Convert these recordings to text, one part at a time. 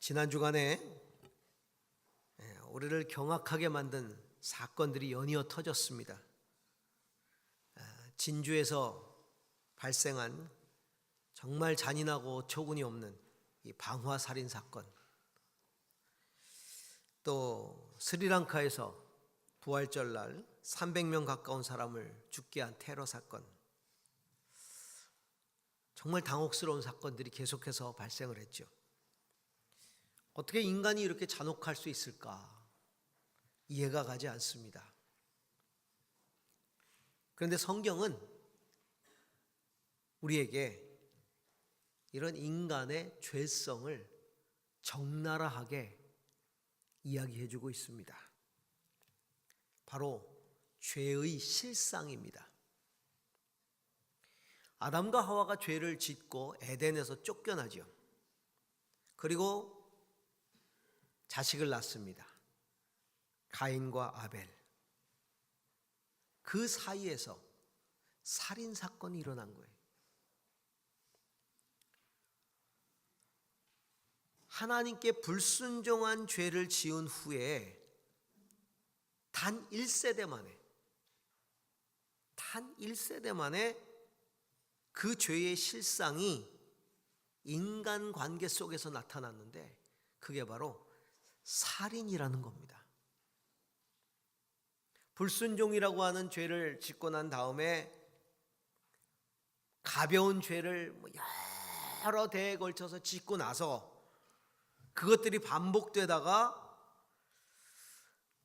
지난 주간에 우리를 경악하게 만든 사건들이 연이어 터졌습니다. 진주에서 발생한 정말 잔인하고 어처구니 없는 이 방화 살인 사건, 또 스리랑카에서 부활절날 300명 가까운 사람을 죽게 한 테러 사건, 정말 당혹스러운 사건들이 계속해서 발생을 했죠. 어떻게 인간이 이렇게 잔혹할 수 있을까? 이해가 가지 않습니다. 그런데 성경은 우리에게 이런 인간의 죄성을 적나라하게 이야기해 주고 있습니다. 바로 죄의 실상입니다. 아담과 하와가 죄를 짓고 에덴에서 쫓겨나죠. 그리고 자식을 낳습니다. 가인과 아벨. 그 사이에서 살인사건이 일어난 거예요. 하나님께 불순종한 죄를 지은 후에 단 1세대 만에 그 죄의 실상이 인간관계 속에서 나타났는데 그게 바로 살인이라는 겁니다. 불순종이라고 하는 죄를 짓고 난 다음에 가벼운 죄를 여러 대에 걸쳐서 짓고 나서 그것들이 반복되다가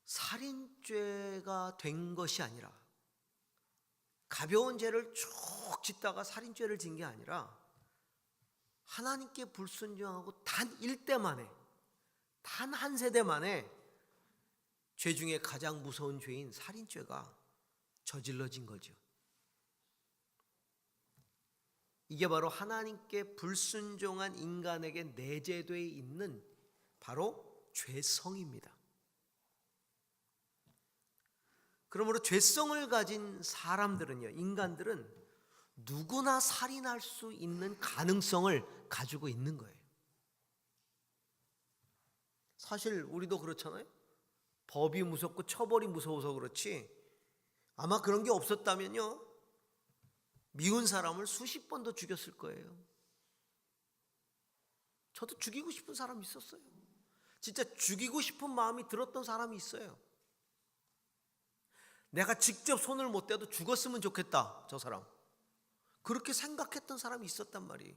살인죄가 된 것이 아니라, 가벼운 죄를 쭉 짓다가 살인죄를 진 게 아니라 하나님께 불순종하고 단 1대 만에, 단 한 세대 만에 죄 중에 가장 무서운 죄인 살인죄가 저질러진 거죠. 이게 바로 하나님께 불순종한 인간에게 내재되어 있는 바로 죄성입니다. 그러므로 죄성을 가진 사람들은요, 인간들은 누구나 살인할 수 있는 가능성을 가지고 있는 거예요. 사실 우리도 그렇잖아요. 법이 무섭고 처벌이 무서워서 그렇지, 아마 그런 게 없었다면요, 미운 사람을 수십 번도 죽였을 거예요. 저도 죽이고 싶은 사람이 있었어요. 진짜 죽이고 싶은 마음이 들었던 사람이 있어요. 내가 직접 손을 못 대도 죽었으면 좋겠다, 저 사람. 그렇게 생각했던 사람이 있었단 말이에요.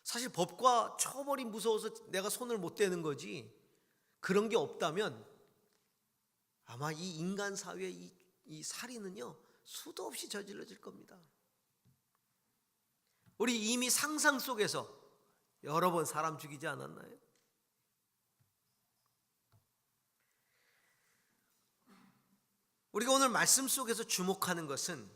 사실 법과 처벌이 무서워서 내가 손을 못 대는 거지, 그런 게 없다면 아마 이 인간 사회의 이 살인은요, 수도 없이 저질러질 겁니다. 우리 이미 상상 속에서 여러 번 사람 죽이지 않았나요? 우리가 오늘 말씀 속에서 주목하는 것은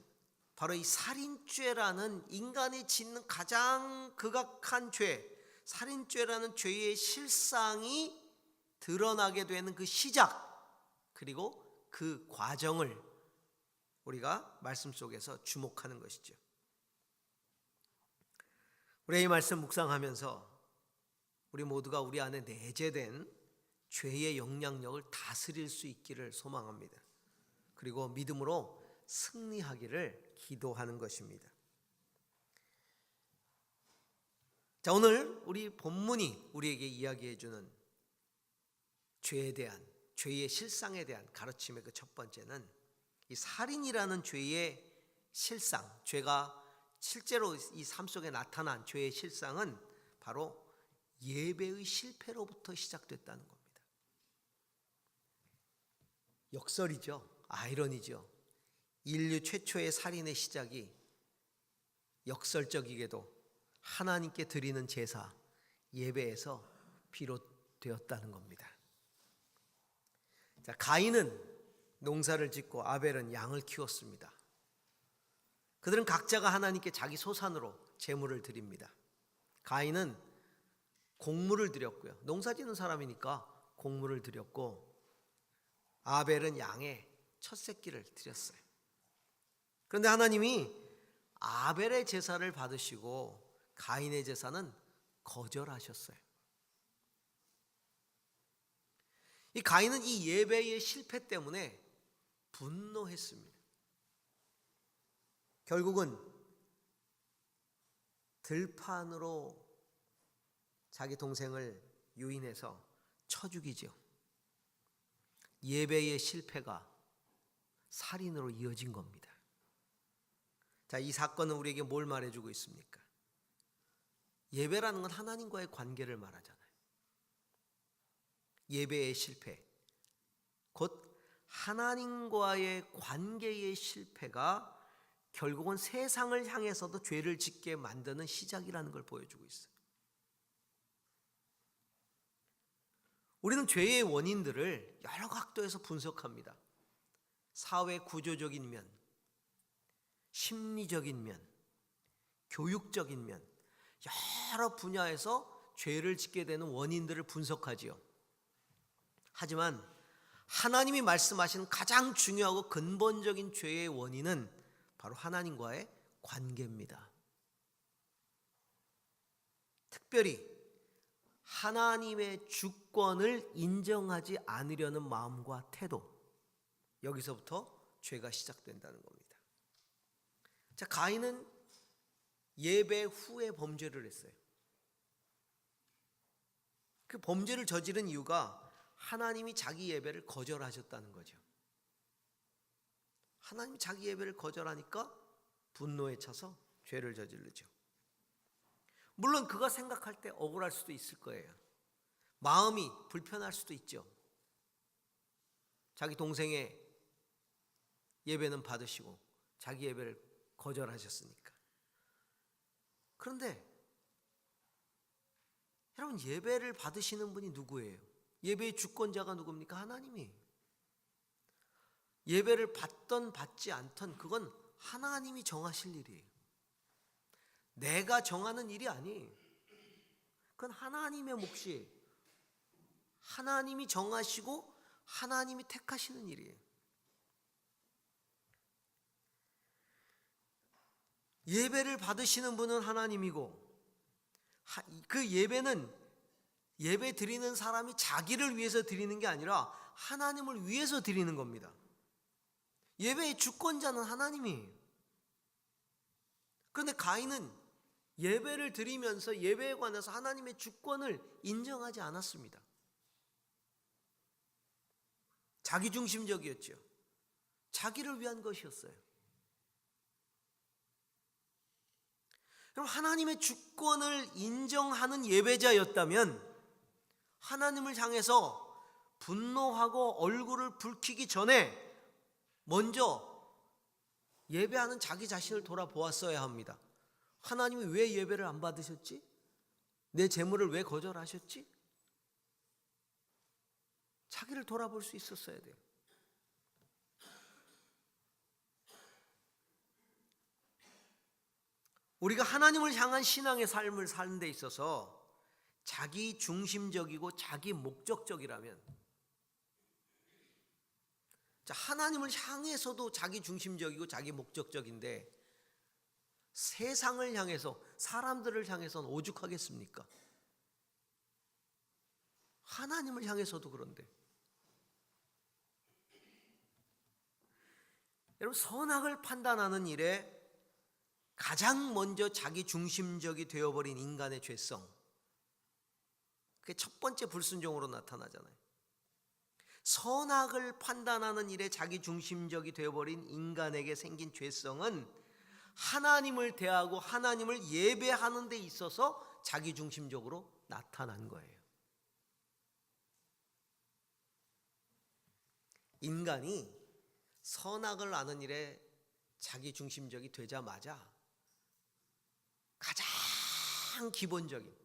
바로 이 살인죄라는 인간이 짓는 가장 극악한 죄, 살인죄라는 죄의 실상이 드러나게 되는 그 시작, 그리고 그 과정을 우리가 말씀 속에서 주목하는 것이죠. 우리 이 말씀 묵상하면서 우리 모두가 우리 안에 내재된 죄의 영향력을 다스릴 수 있기를 소망합니다. 그리고 믿음으로 승리하기를 기도하는 것입니다. 자, 오늘 우리 본문이 우리에게 이야기해 주는 죄에 대한, 죄의 실상에 대한 가르침의 그 첫 번째는 이 살인이라는 죄의 실상, 죄가 실제로 이 삶 속에 나타난 죄의 실상은 바로 예배의 실패로부터 시작됐다는 겁니다. 역설이죠. 아이러니죠. 인류 최초의 살인의 시작이 역설적이게도 하나님께 드리는 제사, 예배에서 비롯되었다는 겁니다. 자, 가인은 농사를 짓고 아벨은 양을 키웠습니다. 그들은 각자가 하나님께 자기 소산으로 제물을 드립니다. 가인은 곡물을 드렸고요. 농사 짓는 사람이니까 곡물을 드렸고, 아벨은 양의 첫 새끼를 드렸어요. 그런데 하나님이 아벨의 제사를 받으시고 가인의 제사는 거절하셨어요. 이 가인은 이 예배의 실패 때문에 분노했습니다. 결국은 들판으로 자기 동생을 유인해서 쳐 죽이죠. 예배의 실패가 살인으로 이어진 겁니다. 자, 이 사건은 우리에게 뭘 말해주고 있습니까? 예배라는 건 하나님과의 관계를 말하잖아요. 예배의 실패, 곧 하나님과의 관계의 실패가 결국은 세상을 향해서도 죄를 짓게 만드는 시작이라는 걸 보여주고 있어요. 우리는 죄의 원인들을 여러 각도에서 분석합니다. 사회 구조적인 면, 심리적인 면, 교육적인 면, 여러 분야에서 죄를 짓게 되는 원인들을 분석하지요. 하지만 하나님이 말씀하신 가장 중요하고 근본적인 죄의 원인은 바로 하나님과의 관계입니다. 특별히 하나님의 주권을 인정하지 않으려는 마음과 태도, 여기서부터 죄가 시작된다는 겁니다. 자, 가인은 예배 후에 범죄를 했어요. 그 범죄를 저지른 이유가 하나님이 자기 예배를 거절하셨다는 거죠. 하나님이 자기 예배를 거절하니까 분노에 차서 죄를 저지르죠. 물론 그가 생각할 때 억울할 수도 있을 거예요. 마음이 불편할 수도 있죠. 자기 동생의 예배는 받으시고 자기 예배를 거절하셨으니까. 그런데 여러분, 예배를 받으시는 분이 누구예요? 예배의 주권자가 누굽니까? 하나님이. 예배를 받던 받지 않던 그건 하나님이 정하실 일이에요. 내가 정하는 일이 아니에요. 그건 하나님의 몫이에요. 하나님이 정하시고 하나님이 택하시는 일이에요. 예배를 받으시는 분은 하나님이고, 그 예배는 예배 드리는 사람이 자기를 위해서 드리는 게 아니라 하나님을 위해서 드리는 겁니다. 예배의 주권자는 하나님이에요. 그런데 가인은 예배를 드리면서 예배에 관해서 하나님의 주권을 인정하지 않았습니다. 자기중심적이었죠. 자기를 위한 것이었어요. 그럼 하나님의 주권을 인정하는 예배자였다면 하나님을 향해서 분노하고 얼굴을 붉히기 전에 먼저 예배하는 자기 자신을 돌아보았어야 합니다. 하나님이 왜 예배를 안 받으셨지? 내 제물을 왜 거절하셨지? 자기를 돌아볼 수 있었어야 돼요. 우리가 하나님을 향한 신앙의 삶을 사는 데 있어서 자기 중심적이고 자기 목적적이라면, 자, 하나님을 향해서도 자기 중심적이고 자기 목적적인데 세상을 향해서, 사람들을 향해서는 오죽하겠습니까? 하나님을 향해서도 그런데. 여러분, 선악을 판단하는 일에 가장 먼저 자기 중심적이 되어버린 인간의 죄성, 그게 첫 번째 불순종으로 나타나잖아요. 선악을 판단하는 일에 자기 중심적이 되어버린 인간에게 생긴 죄성은 하나님을 대하고 하나님을 예배하는 데 있어서 자기 중심적으로 나타난 거예요. 인간이 선악을 아는 일에 자기 중심적이 되자마자 가장 기본적인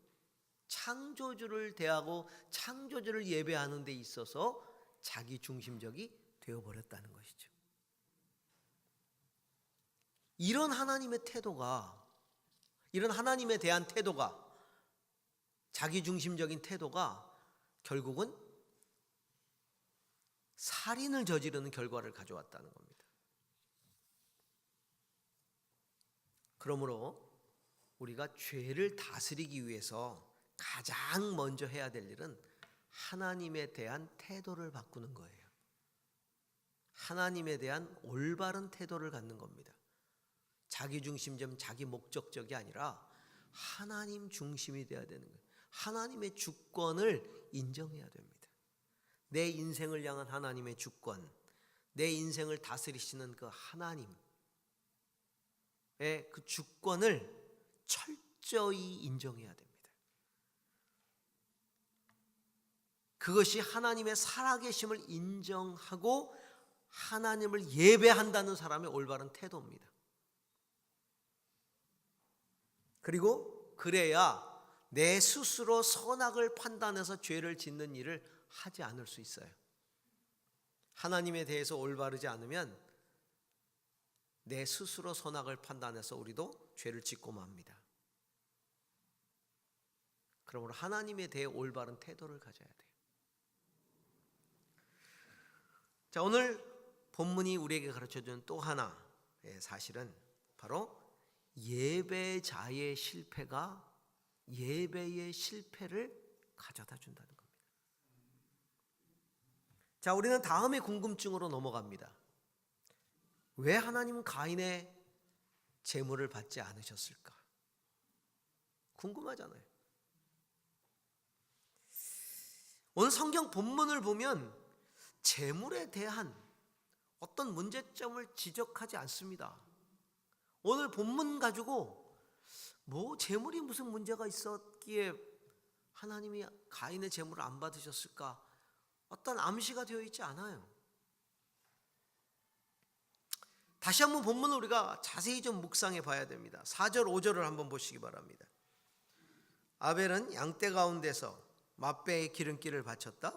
창조주를 대하고 창조주를 예배하는 데 있어서 자기 중심적이 되어버렸다는 것이죠. 이런 하나님의 태도가, 이런 하나님에 대한 태도가, 자기 중심적인 태도가 결국은 살인을 저지르는 결과를 가져왔다는 겁니다. 그러므로 우리가 죄를 다스리기 위해서 가장 먼저 해야 될 일은 하나님에 대한 태도를 바꾸는 거예요. 하나님에 대한 올바른 태도를 갖는 겁니다. 자기중심적, 자기 목적적이 아니라 하나님 중심이 되어야 되는 거예요. 하나님의 주권을 인정해야 됩니다. 내 인생을 향한 하나님의 주권, 내 인생을 다스리시는 그 하나님의 그 주권을 철저히 인정해야 됩니다. 그것이 하나님의 살아계심을 인정하고 하나님을 예배한다는 사람의 올바른 태도입니다. 그리고 그래야 내 스스로 선악을 판단해서 죄를 짓는 일을 하지 않을 수 있어요. 하나님에 대해서 올바르지 않으면 내 스스로 선악을 판단해서 우리도 죄를 짓고 맙니다. 그러므로 하나님에 대해 올바른 태도를 가져야 돼요. 자, 오늘 본문이 우리에게 가르쳐주는 또 하나의 사실은 바로 예배자의 실패가 예배의 실패를 가져다 준다는 겁니다. 자, 우리는 다음의 궁금증으로 넘어갑니다. 왜 하나님은 가인의 제물을 받지 않으셨을까? 궁금하잖아요. 오늘 성경 본문을 보면 제물에 대한 어떤 문제점을 지적하지 않습니다. 오늘 본문 가지고 제물이 무슨 문제가 있었기에 하나님이 가인의 제물을 안 받으셨을까? 어떤 암시가 되어 있지 않아요. 다시 한번 본문을 우리가 자세히 좀 묵상해 봐야 됩니다. 4절 5절을 한번 보시기 바랍니다. 아벨은 양떼 가운데서 맛배의 기름기를 바쳤다.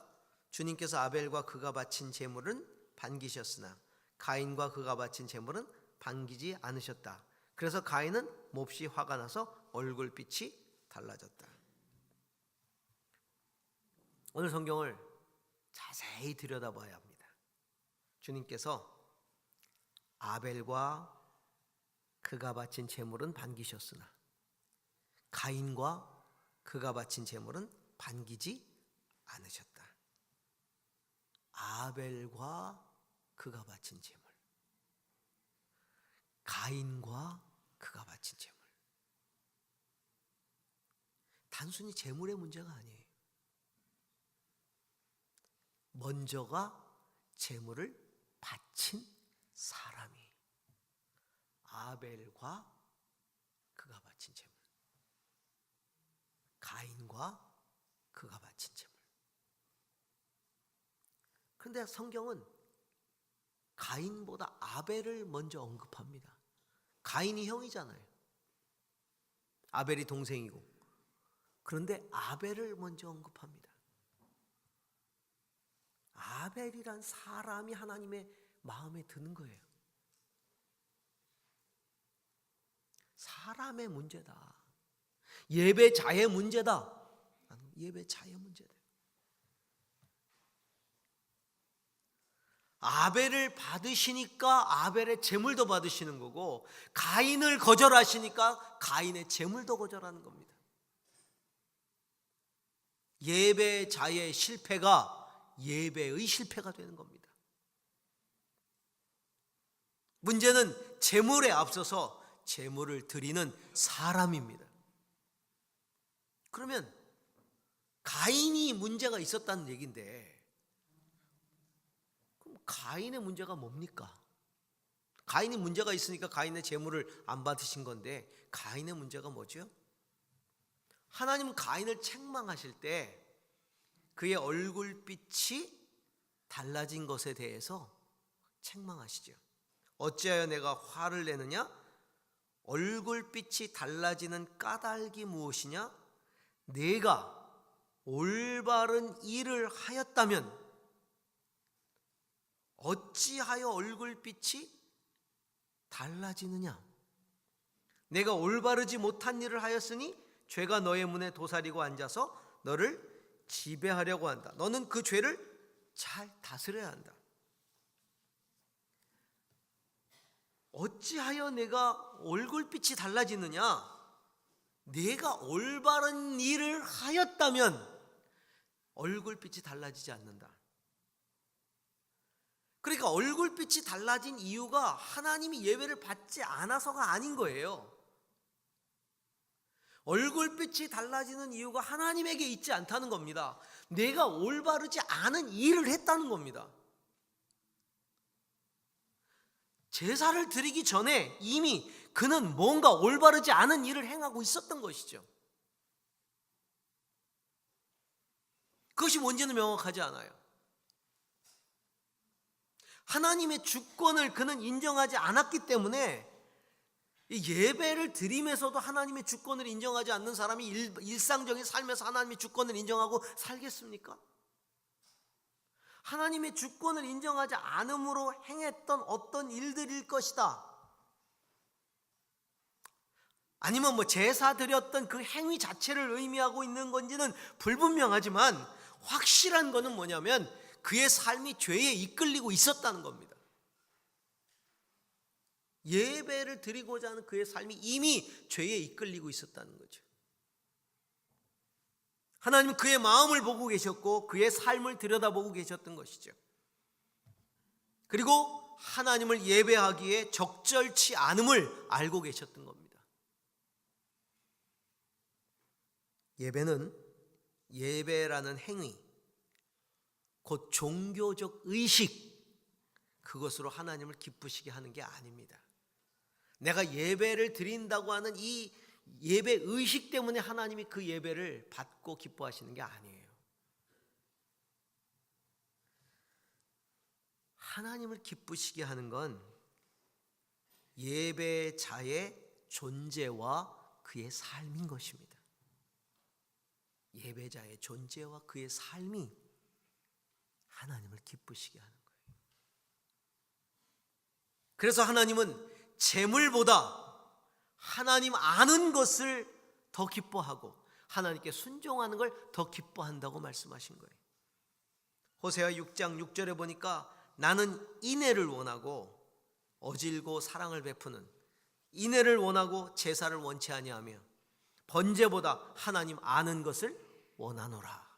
주님께서 아벨과 그가 바친 제물은 반기셨으나 가인과 그가 바친 제물은 반기지 않으셨다. 그래서 가인은 몹시 화가 나서 얼굴빛이 달라졌다. 오늘 성경을 자세히 들여다봐야 합니다. 주님께서 아벨과 그가 바친 제물은 반기셨으나 가인과 그가 바친 제물은 반기지 않으셨다. 아벨과 그가 바친 제물, 가인과 그가 바친 제물. 단순히 제물의 문제가 아니에요. 먼저가 제물을 바친 사람이 아벨과 그가 바친 제물, 가인과 그가 바친 제물. 그런데 성경은 가인보다 아벨을 먼저 언급합니다. 가인이 형이잖아요. 아벨이 동생이고. 그런데 아벨을 먼저 언급합니다. 아벨이란 사람이 하나님의 마음에 드는 거예요. 사람의 문제다. 예배자의 문제다. 예배자의 문제다. 아벨을 받으시니까 아벨의 제물도 받으시는 거고, 가인을 거절하시니까 가인의 제물도 거절하는 겁니다. 예배자의 실패가 예배의 실패가 되는 겁니다. 문제는 제물에 앞서서 제물을 드리는 사람입니다. 그러면 가인이 문제가 있었다는 얘기인데, 그럼 가인의 문제가 뭡니까? 가인이 문제가 있으니까 가인의 제물을 안 받으신 건데, 가인의 문제가 뭐죠? 하나님은 가인을 책망하실 때 그의 얼굴빛이 달라진 것에 대해서 책망하시죠. 어찌하여 내가 화를 내느냐? 얼굴빛이 달라지는 까닭이 무엇이냐? 내가 올바른 일을 하였다면 어찌하여 얼굴빛이 달라지느냐? 내가 올바르지 못한 일을 하였으니 죄가 너의 문에 도사리고 앉아서 너를 지배하려고 한다. 너는 그 죄를 잘 다스려야 한다. 어찌하여 내가 얼굴빛이 달라지느냐? 내가 올바른 일을 하였다면 얼굴빛이 달라지지 않는다. 그러니까 얼굴빛이 달라진 이유가 하나님이 예배를 받지 않아서가 아닌 거예요. 얼굴빛이 달라지는 이유가 하나님에게 있지 않다는 겁니다. 내가 올바르지 않은 일을 했다는 겁니다. 제사를 드리기 전에 이미 그는 뭔가 올바르지 않은 일을 행하고 있었던 것이죠. 그것이 뭔지는 명확하지 않아요. 하나님의 주권을 그는 인정하지 않았기 때문에 예배를 드리면서도 하나님의 주권을 인정하지 않는 사람이 일상적인 삶에서 하나님의 주권을 인정하고 살겠습니까? 하나님의 주권을 인정하지 않음으로 행했던 어떤 일들일 것이다. 아니면 제사 드렸던 그 행위 자체를 의미하고 있는 건지는 불분명하지만 확실한 거는 뭐냐면 그의 삶이 죄에 이끌리고 있었다는 겁니다. 예배를 드리고자 하는 그의 삶이 이미 죄에 이끌리고 있었다는 거죠. 하나님은 그의 마음을 보고 계셨고 그의 삶을 들여다보고 계셨던 것이죠. 그리고 하나님을 예배하기에 적절치 않음을 알고 계셨던 겁니다. 예배라는 행위, 곧 종교적 의식, 그것으로 하나님을 기쁘시게 하는 게 아닙니다. 내가 예배를 드린다고 하는 이 예배 의식 때문에 하나님이 그 예배를 받고 기뻐하시는 게 아니에요. 하나님을 기쁘시게 하는 건 예배자의 존재와 그의 삶인 것입니다. 예배자의 존재와 그의 삶이 하나님을 기쁘시게 하는 거예요. 그래서 하나님은 재물보다 하나님 아는 것을 더 기뻐하고 하나님께 순종하는 걸 더 기뻐한다고 말씀하신 거예요. 호세아 6장 6절에 보니까 나는 인애를 원하고 어질고 사랑을 베푸는 인애를 원하고 제사를 원치 아니하며 번제보다 하나님 아는 것을 원하노라.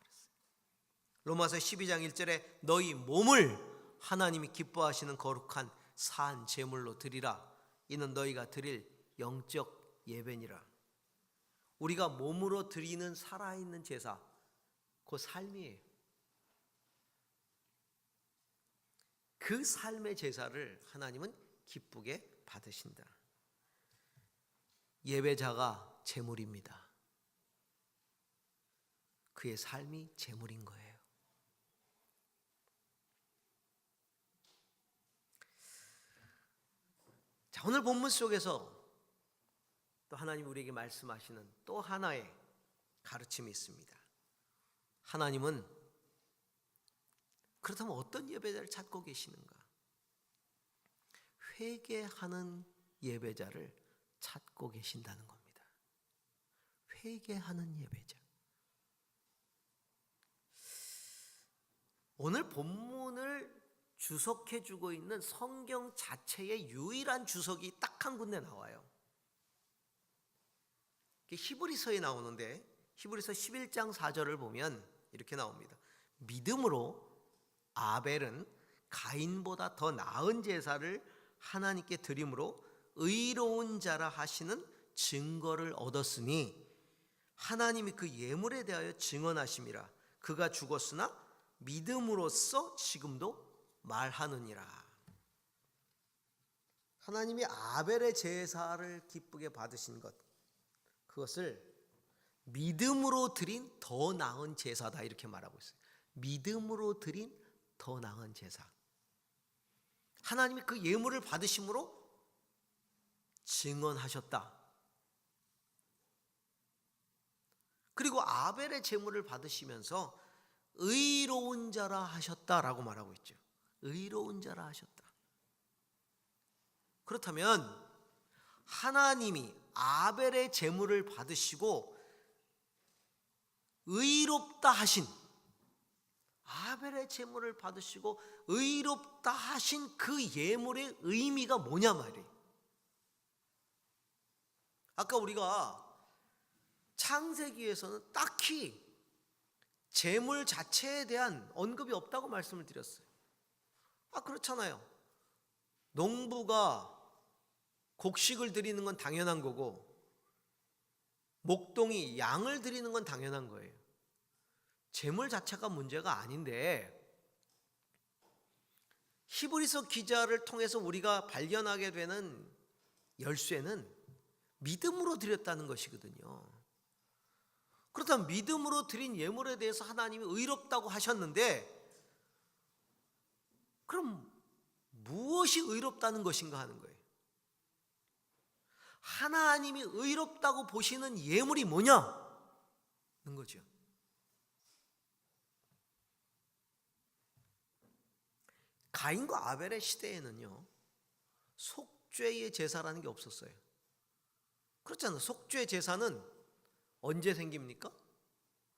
로마서 12장 1절에 너희 몸을 하나님이 기뻐하시는 거룩한 산 제물로 드리라. 이는 너희가 드릴 영적 예배니라. 우리가 몸으로 드리는 살아있는 제사, 그 삶이에요. 그 삶의 제사를 하나님은 기쁘게 받으신다. 예배자가 제물입니다. 그의 삶이 제물인 거예요. 자, 오늘 본문 속에서 또 하나님 우리에게 말씀하시는 또 하나의 가르침이 있습니다. 하나님은 그렇다면 어떤 예배자를 찾고 계시는가? 회개하는 예배자를 찾고 계신다는 겁니다. 회개하는 예배자. 오늘 본문을 주석해주고 있는 성경 자체의 유일한 주석이 딱 한 군데 나와요. 히브리서에 나오는데 히브리서 11장 4절을 보면 이렇게 나옵니다. 믿음으로 아벨은 가인보다 더 나은 제사를 하나님께 드림으로 의로운 자라 하시는 증거를 얻었으니 하나님이 그 예물에 대하여 증언하심이라. 그가 죽었으나 믿음으로써 지금도 말하느니라. 하나님이 아벨의 제사를 기쁘게 받으신 것, 그것을 믿음으로 드린 더 나은 제사다 이렇게 말하고 있어요. 믿음으로 드린 더 나은 제사. 하나님이 그 예물을 받으심으로 증언하셨다. 그리고 아벨의 제물을 받으시면서 의로운 자라 하셨다라고 말하고 있죠. 의로운 자라 하셨다. 그렇다면 하나님이 아벨의 제물을 받으시고 의롭다 하신, 아벨의 제물을 받으시고 의롭다 하신 그 예물의 의미가 뭐냐 말이에요. 아까 우리가 창세기에서는 딱히 재물 자체에 대한 언급이 없다고 말씀을 드렸어요. 그렇잖아요. 농부가 곡식을 드리는 건 당연한 거고 목동이 양을 드리는 건 당연한 거예요. 재물 자체가 문제가 아닌데 히브리서 기자를 통해서 우리가 발견하게 되는 열쇠는 믿음으로 드렸다는 것이거든요. 그렇다면 믿음으로 드린 예물에 대해서 하나님이 의롭다고 하셨는데 그럼 무엇이 의롭다는 것인가 하는 거예요. 하나님이 의롭다고 보시는 예물이 뭐냐는 거죠. 가인과 아벨의 시대에는요, 속죄의 제사라는 게 없었어요. 그렇잖아요. 속죄 제사는 언제 생깁니까?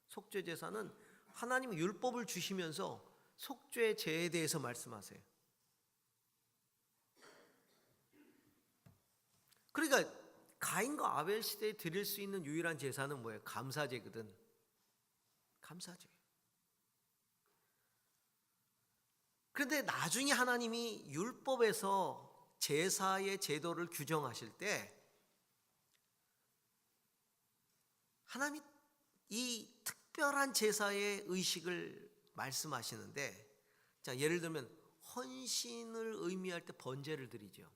속죄 제사는 하나님이 율법을 주시면서 속죄 제에 대해서 말씀하세요. 그러니까 가인과 아벨 시대에 드릴 수 있는 유일한 제사는 뭐예요? 감사제거든. 감사제. 그런데 나중에 하나님이 율법에서 제사의 제도를 규정하실 때 하나님이 이 특별한 제사의 의식을 말씀하시는데, 자, 예를 들면 헌신을 의미할 때 번제를 드리죠.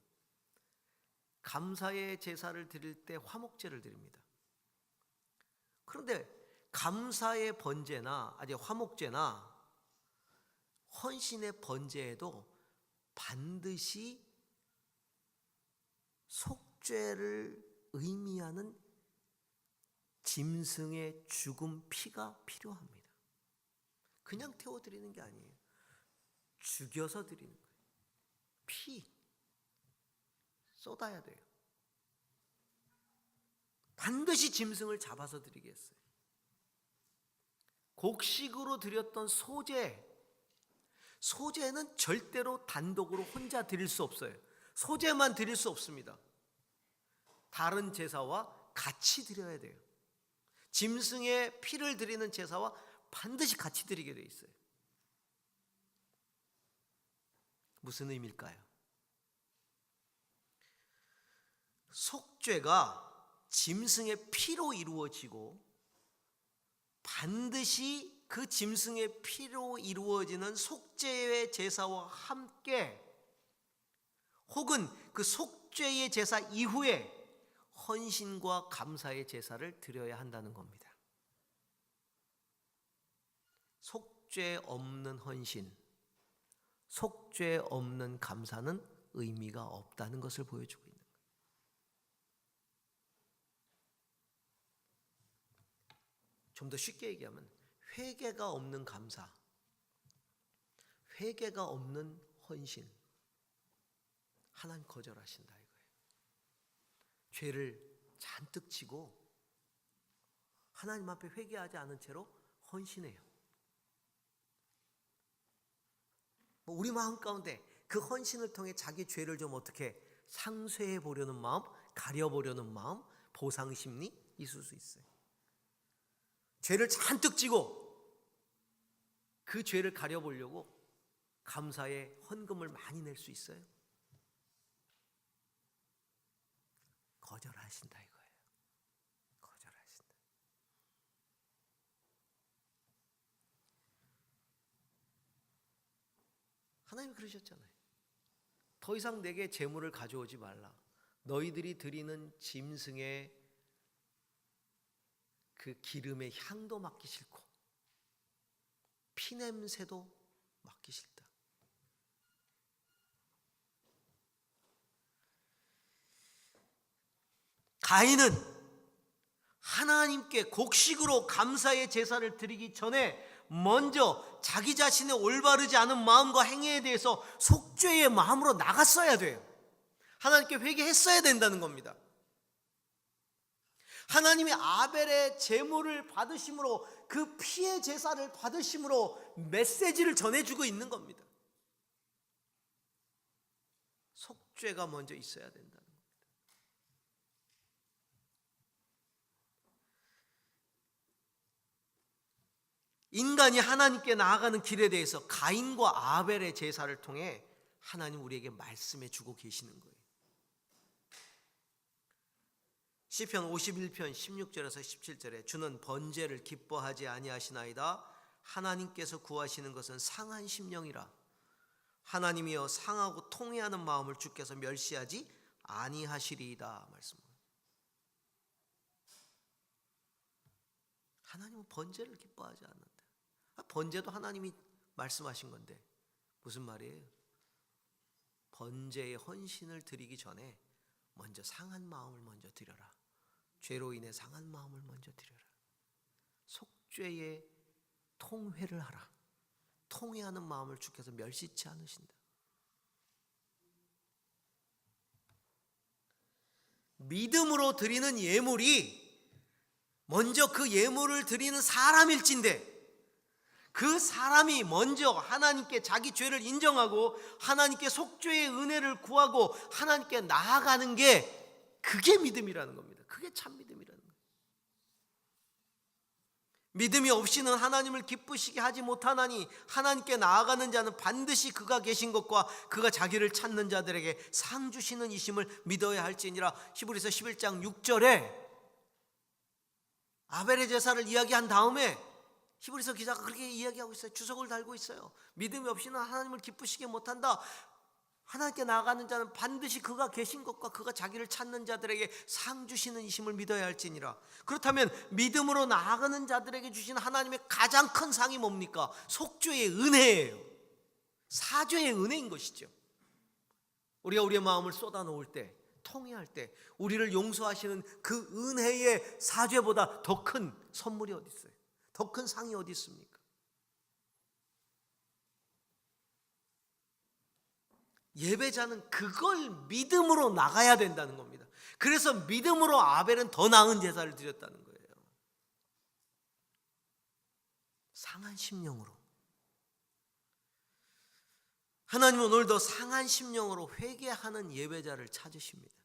감사의 제사를 드릴 때 화목제를 드립니다. 그런데 감사의 번제나 화목제나 헌신의 번제에도 반드시 속죄를 의미하는 짐승의 죽은 피가 필요합니다. 그냥 태워드리는 게 아니에요. 죽여서 드리는 거예요. 피 쏟아야 돼요. 반드시 짐승을 잡아서 드리겠어요. 곡식으로 드렸던 소제는 절대로 단독으로 혼자 드릴 수 없어요. 소제만 드릴 수 없습니다. 다른 제사와 같이 드려야 돼요. 짐승의 피를 드리는 제사와 반드시 같이 드리게 돼 있어요. 무슨 의미일까요? 속죄가 짐승의 피로 이루어지고 반드시 그 짐승의 피로 이루어지는 속죄의 제사와 함께 혹은 그 속죄의 제사 이후에 헌신과 감사의 제사를 드려야 한다는 겁니다. 속죄 없는 헌신, 속죄 없는 감사는 의미가 없다는 것을 보여주고 있는 거예요. 좀 더 쉽게 얘기하면 회개가 없는 감사, 회개가 없는 헌신, 하나님 거절하신다 이거예요. 죄를 잔뜩 지고 하나님 앞에 회개하지 않은 채로 헌신해요. 우리 마음 가운데 그 헌신을 통해 자기 죄를 좀 어떻게 상쇄해 보려는 마음, 가려보려는 마음, 보상심리 있을 수 있어요. 죄를 잔뜩 지고 그 죄를 가려보려고 감사의 헌금을 많이 낼 수 있어요. 거절하신다 이거예요. 거절하신다. 하나님이 그러셨잖아요. 더 이상 내게 재물을 가져오지 말라. 너희들이 드리는 짐승의 그 기름의 향도 맡기 싫고 피냄새도 맡기 싫다. 가인은 하나님께 곡식으로 감사의 제사를 드리기 전에 먼저 자기 자신의 올바르지 않은 마음과 행위에 대해서 속죄의 마음으로 나갔어야 돼요. 하나님께 회개했어야 된다는 겁니다. 하나님이 아벨의 제물을 받으심으로 그 피의 제사를 받으심으로 메시지를 전해주고 있는 겁니다. 속죄가 먼저 있어야 된다는 겁니다. 인간이 하나님께 나아가는 길에 대해서 가인과 아벨의 제사를 통해 하나님 우리에게 말씀해 주고 계시는 거예요. 시편 51편 16절에서 17절에 주는 번제를 기뻐하지 아니하시나이다. 하나님께서 구하시는 것은 상한 심령이라. 하나님이여 상하고 통회하는 마음을 주께서 멸시하지 아니하시리이다. 말씀합니다. 하나님은 번제를 기뻐하지 않는다. 번제도 하나님이 말씀하신 건데 무슨 말이에요? 번제의 헌신을 드리기 전에 먼저 상한 마음을 먼저 드려라. 죄로 인해 상한 마음을 먼저 드려라. 속죄의 통회를 하라. 통회하는 마음을 주께서 멸시치 않으신다. 믿음으로 드리는 예물이 먼저 그 예물을 드리는 사람일진데 그 사람이 먼저 하나님께 자기 죄를 인정하고 하나님께 속죄의 은혜를 구하고 하나님께 나아가는 게 그게 믿음이라는 겁니다. 그게 참 믿음이라는 거예요. 믿음이 없이는 하나님을 기쁘시게 하지 못하나니 하나님께 나아가는 자는 반드시 그가 계신 것과 그가 자기를 찾는 자들에게 상 주시는 이심을 믿어야 할지니라. 히브리서 11장 6절에 아벨의 제사를 이야기한 다음에 히브리서 기자가 그렇게 이야기하고 있어요. 주석을 달고 있어요. 믿음이 없이는 하나님을 기쁘시게 못한다. 하나님께 나아가는 자는 반드시 그가 계신 것과 그가 자기를 찾는 자들에게 상 주시는 이심을 믿어야 할지니라. 그렇다면 믿음으로 나아가는 자들에게 주신 하나님의 가장 큰 상이 뭡니까? 속죄의 은혜예요. 사죄의 은혜인 것이죠. 우리가 우리의 마음을 쏟아놓을 때, 통회할 때 우리를 용서하시는 그 은혜의 사죄보다 더 큰 선물이 어디 있어요? 더 큰 상이 어디 있습니까? 예배자는 그걸 믿음으로 나가야 된다는 겁니다. 그래서 믿음으로 아벨은 더 나은 제사를 드렸다는 거예요. 상한 심령으로. 하나님은 오늘도 상한 심령으로 회개하는 예배자를 찾으십니다.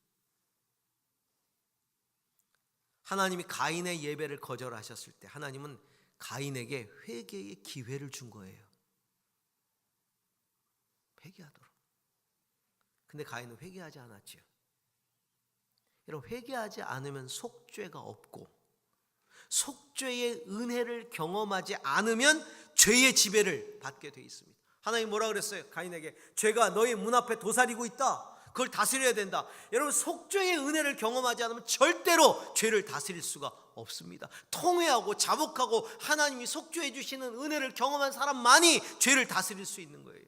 하나님이 가인의 예배를 거절하셨을 때 하나님은 가인에게 회개의 기회를 준 거예요. 회개하도록. 근데 가인은 회개하지 않았지요. 여러분, 회개하지 않으면 속죄가 없고 속죄의 은혜를 경험하지 않으면 죄의 지배를 받게 돼 있습니다. 하나님 뭐라 그랬어요? 가인에게 죄가 너의 문 앞에 도사리고 있다. 그걸 다스려야 된다. 여러분, 속죄의 은혜를 경험하지 않으면 절대로 죄를 다스릴 수가 없습니다. 통회하고 자복하고 하나님이 속죄해 주시는 은혜를 경험한 사람만이 죄를 다스릴 수 있는 거예요.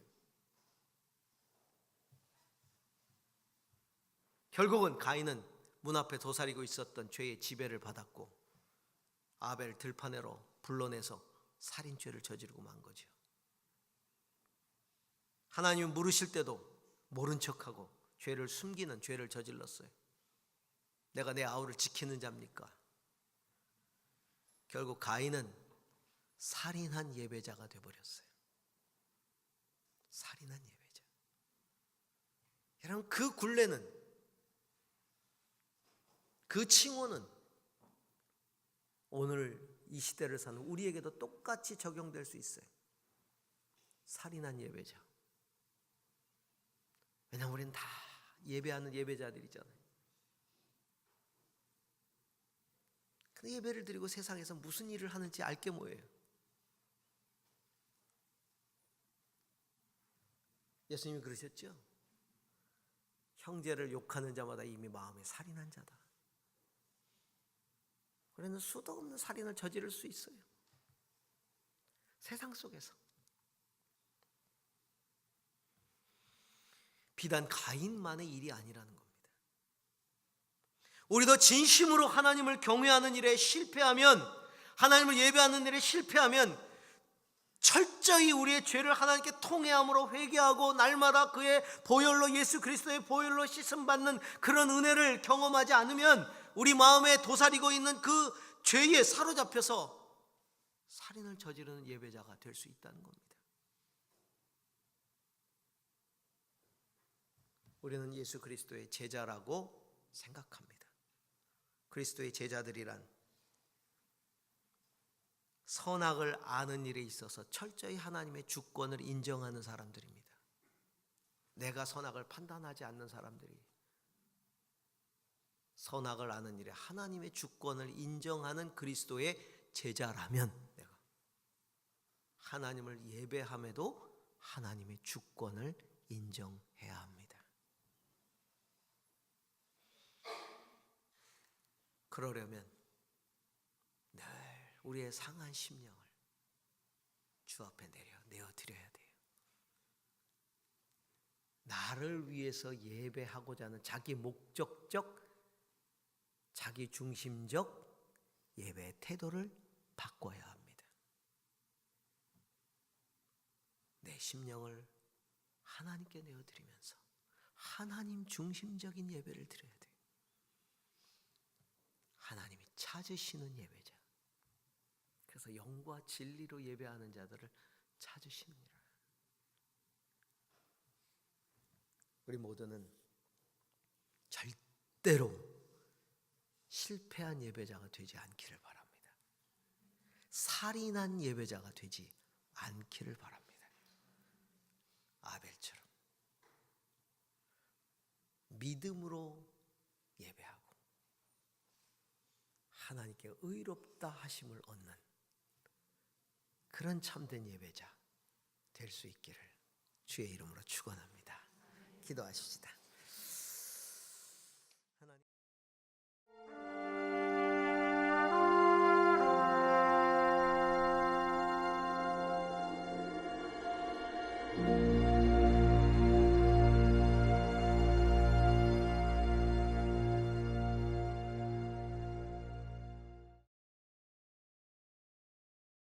결국은 가인은 문 앞에 도사리고 있었던 죄의 지배를 받았고 아벨 들판으로 불러내서 살인죄를 저지르고 만 거죠. 하나님은 물으실 때도 모른 척하고 죄를 숨기는 죄를 저질렀어요. 내가 내 아우를 지키는 자입니까? 결국 가인은 살인한 예배자가 되어버렸어요. 살인한 예배자. 여러분, 그 굴레는, 그 칭호는 오늘 이 시대를 사는 우리에게도 똑같이 적용될 수 있어요. 살인한 예배자. 왜냐하면 우리는 다 예배하는 예배자들이잖아요. 그 예배를 드리고 세상에서 무슨 일을 하는지 알게 뭐예요? 예수님이 그러셨죠? 형제를 욕하는 자마다 이미 마음에 살인한 자다. 우리는 수도 없는 살인을 저지를 수 있어요. 세상 속에서. 비단 가인만의 일이 아니라는 겁니다. 우리도 진심으로 하나님을 경외하는 일에 실패하면, 하나님을 예배하는 일에 실패하면 철저히 우리의 죄를 하나님께 통회함으로 회개하고 날마다 그의 보혈로, 예수 그리스도의 보혈로 씻음받는 그런 은혜를 경험하지 않으면 우리 마음에 도사리고 있는 그 죄에 사로잡혀서 살인을 저지르는 예배자가 될 수 있다는 겁니다. 우리는 예수 그리스도의 제자라고 생각합니다. 그리스도의 제자들이란 선악을 아는 일에 있어서 철저히 하나님의 주권을 인정하는 사람들입니다. 내가 선악을 판단하지 않는 사람들이 선악을 아는 일에 하나님의 주권을 인정하는 그리스도의 제자라면 내가 하나님을 예배함에도 하나님의 주권을 인정해야 합니다. 그러려면 늘 우리의 상한 심령을 주 앞에 내어드려야 돼요. 나를 위해서 예배하고자 하는 자기 목적적, 자기 중심적 예배의 태도를 바꿔야 합니다. 내 심령을 하나님께 내어드리면서 하나님 중심적인 예배를 드려야 돼요. 하나님이 찾으시는 예배자. 그래서 영과 진리로 예배하는 자들을 찾으시느니라. 우리 모두는 절대로 실패한 예배자가 되지 않기를 바랍니다. 살인한 예배자가 되지 않기를 바랍니다. 아벨처럼 믿음으로 예배하고 하나님께 의롭다 하심을 얻는 그런 참된 예배자 될 수 있기를 주의 이름으로 축원합니다. 기도하십시다.